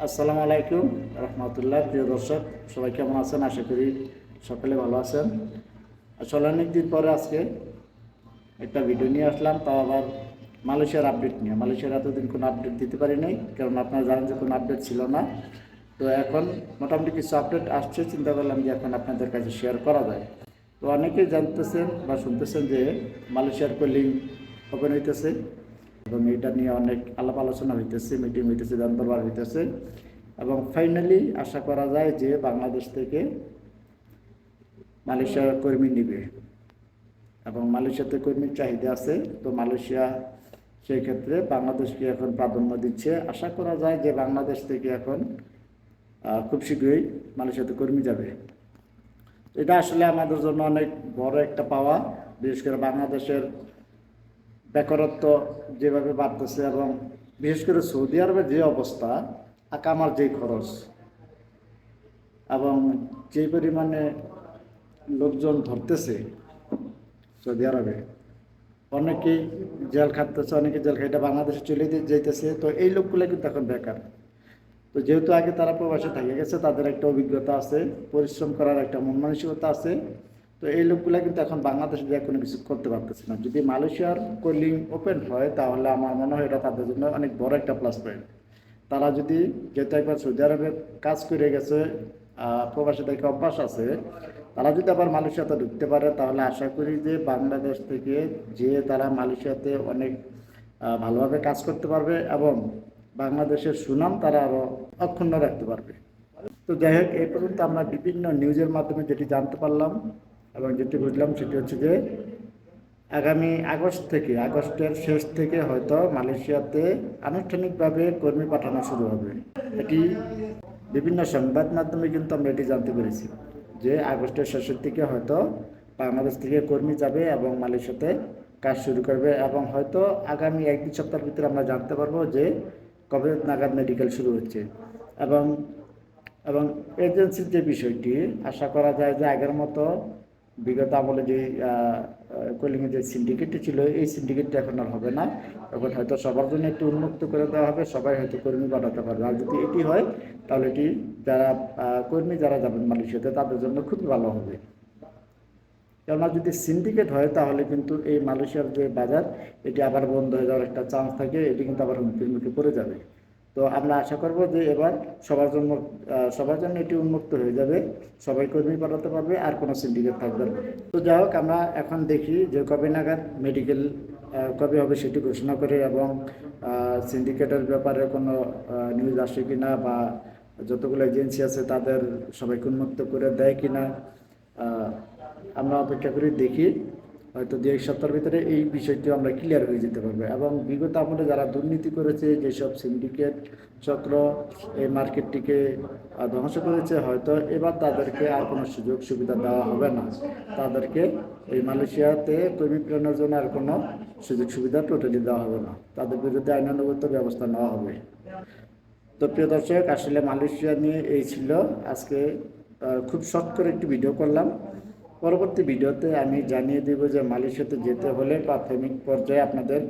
আসসালামু আলাইকুম রহমতুল্লাহ। প্রিয় দর্শক, সবাই কেমন আছেন? আশা করি সকলে ভালো আছেন। আসলে অনেক দিন পরে আজকে একটা ভিডিও নিয়ে আসলাম, তাও আবার মালয়েশিয়ার আপডেট নিয়ে। মালয়েশিয়ার এতদিন কোনো আপডেট দিতে পারি নাই, কারণ আপনারা জানেন যে কোনো আপডেট ছিল না। তো এখন মোটামুটি কিছু আপডেট আসছে, চিন্তা করলাম যে এখন আপনাদের কাছে শেয়ার করা যায়। তো অনেকেই জানতেছেন বা শুনতেছেন যে মালয়েশিয়ার কলিং ওপেন হইতেছে এবং এটা নিয়ে অনেক আলাপ আলোচনা হইতেছে, মিটিং হইতেছে, দরবার হইতেছে এবং ফাইনালি আশা করা যায় যে বাংলাদেশ থেকে মালয়েশিয়া কর্মী নিবে এবং মালয়েশিয়াতে কর্মীর চাহিদা আছে। তো মালয়েশিয়া সেই ক্ষেত্রে বাংলাদেশকে এখন প্রাধান্য দিচ্ছে। আশা করা যায় যে বাংলাদেশ থেকে এখন খুব শীঘ্রই মালয়েশিয়াতে কর্মী যাবে। এটা আসলে আমাদের জন্য অনেক বড় একটা পাওয়া, বিশেষ করে বাংলাদেশের বেকারত্ব যেভাবে বাড়তেছে এবং বিশেষ করে সৌদি আরবের যে অবস্থা, আকামার যে খরচ এবং যে পরিমাণে লোকজন ধরতেছে সৌদি আরবে, অনেকেই জেল খাটতেছে, অনেকে জেল খাইটা বাংলাদেশে চলে যাইতেছে। তো এই লোকগুলো কিন্তু এখন বেকার। তো যেহেতু আগে তারা প্রবাসে থেকে গেছে, তাদের একটা অভিজ্ঞতা আছে, পরিশ্রম করার একটা মন মানসিকতা আছে। তো এই লোকগুলা কিন্তু এখন বাংলাদেশে যে কোনো কিছু করতে পারতেছে না। যদি মালয়েশিয়ার কলিং ওপেন হয় তাহলে আমার মনে হয় এটা তাদের জন্য অনেক বড় একটা প্লাস পয়েন্ট। তারা যদি, যেহেতু একবার সৌদি আরবে কাজ করে গেছে, প্রবাসী থেকে অভ্যাস আছে, তারা যদি আবার মালয়েশিয়াতে ঢুকতে পারে তাহলে আশা করি যে বাংলাদেশ থেকে যে তারা মালয়েশিয়াতে অনেক ভালোভাবে কাজ করতে পারবে এবং বাংলাদেশের সুনাম তারা আরও অক্ষুণ্ণ রাখতে পারবে। তো যাই হোক, এই পর্যন্ত আমরা বিভিন্ন নিউজের মাধ্যমে যেটি জানতে পারলাম এবং যেটি বুঝলাম সেটি হচ্ছে যে আগামী আগস্টের শেষ থেকে হয়তো মালয়েশিয়াতে আনুষ্ঠানিকভাবে কর্মী পাঠানো শুরু হবে। এটি বিভিন্ন সংবাদ মাধ্যমে কিন্তু আমরা এটি জানতে পেরেছি যে আগস্টের শেষের দিকে হয়তো বাংলাদেশ থেকে কর্মী যাবে এবং মালয়েশিয়াতে কাজ শুরু করবে এবং হয়তো আগামী 1-2 সপ্তাহের ভিতরে আমরা জানতে পারবো যে কবে নাগাদ মেডিকেল শুরু হচ্ছে। এবং এবং এজেন্সির যে বিষয়টি, আশা করা যায় যে আগের মতো বিগত আমলে যে কলিংয়ের যে সিন্ডিকেটটি ছিল, এই সিন্ডিকেটটি এখন আর হবে না। এখন হয়তো সবার জন্য একটু উন্মুক্ত করে দেওয়া হবে, সবাই হয়তো কর্মী পাঠাতে পারবে। আর যদি এটি হয় তাহলে এটি যারা কর্মী যারা যাবেন মালয়েশিয়াতে তাদের জন্য খুবই ভালো হবে। কেননা যদি সিন্ডিকেট হয় তাহলে কিন্তু এই মালয়েশিয়ার যে বাজার, এটি আবার বন্ধ হয়ে যাওয়ার একটা চান্স থাকে, এটি কিন্তু আবার হুমকির মুখে পড়ে যাবে। তো আমরা আশা করব যে এবার সবার জন্য এটি উন্মুক্ত হয়ে যাবে, সবাই কর্মী পাঠাতে পারবে, আর কোনো সিন্ডিকেট থাকবে না। তো যাই হোক, আমরা এখন দেখি যে কবে নাগাদ মেডিকেল কবে হবে সেটি ঘোষণা করে এবং সিন্ডিকেটের ব্যাপারে কোনো নিউজ আসে কিনা বা যতগুলো এজেন্সি আছে তাদের সবাইকে উন্মুক্ত করে দেয় কিনা, আমরা অপেক্ষা করি, দেখি। হয়তো 2-1 সপ্তাহের ভিতরে এই বিষয়টি আমরা ক্লিয়ার হয়ে যেতে পারবে এবং বিগত আমলে যারা দুর্নীতি করেছে, যেসব সিন্ডিকেট চক্র এই মার্কেটটিকে ধ্বংস করেছে, হয়তো এবার তাদেরকে আর কোনো সুযোগ সুবিধা দেওয়া হবে না। তাদেরকে এই মালয়েশিয়াতে কর্মী প্রেরণের জন্য আর কোনো সুযোগ সুবিধা টোটালি দেওয়া হবে না, তাদের বিরুদ্ধে আইনানুগত ব্যবস্থা নেওয়া হবে। তো প্রিয় দর্শক, আসলে মালয়েশিয়া নিয়ে এই ছিল আজকে, খুব শর্ট করে একটি ভিডিও করলাম। পরবর্তী ভিডিওতে আমি জানিয়ে দেব যে মালয়েশিয়াতে যেতে হলে প্রাথমিক পর্যায়ে আপনাদের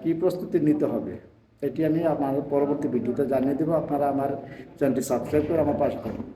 কী প্রস্তুতি নিতে হবে, এটি আমি আমার পরবর্তী ভিডিওতে জানিয়ে দেবো। আপনারা আমার চ্যানেলটি সাবস্ক্রাইব করে আমার পাশে থাকুন।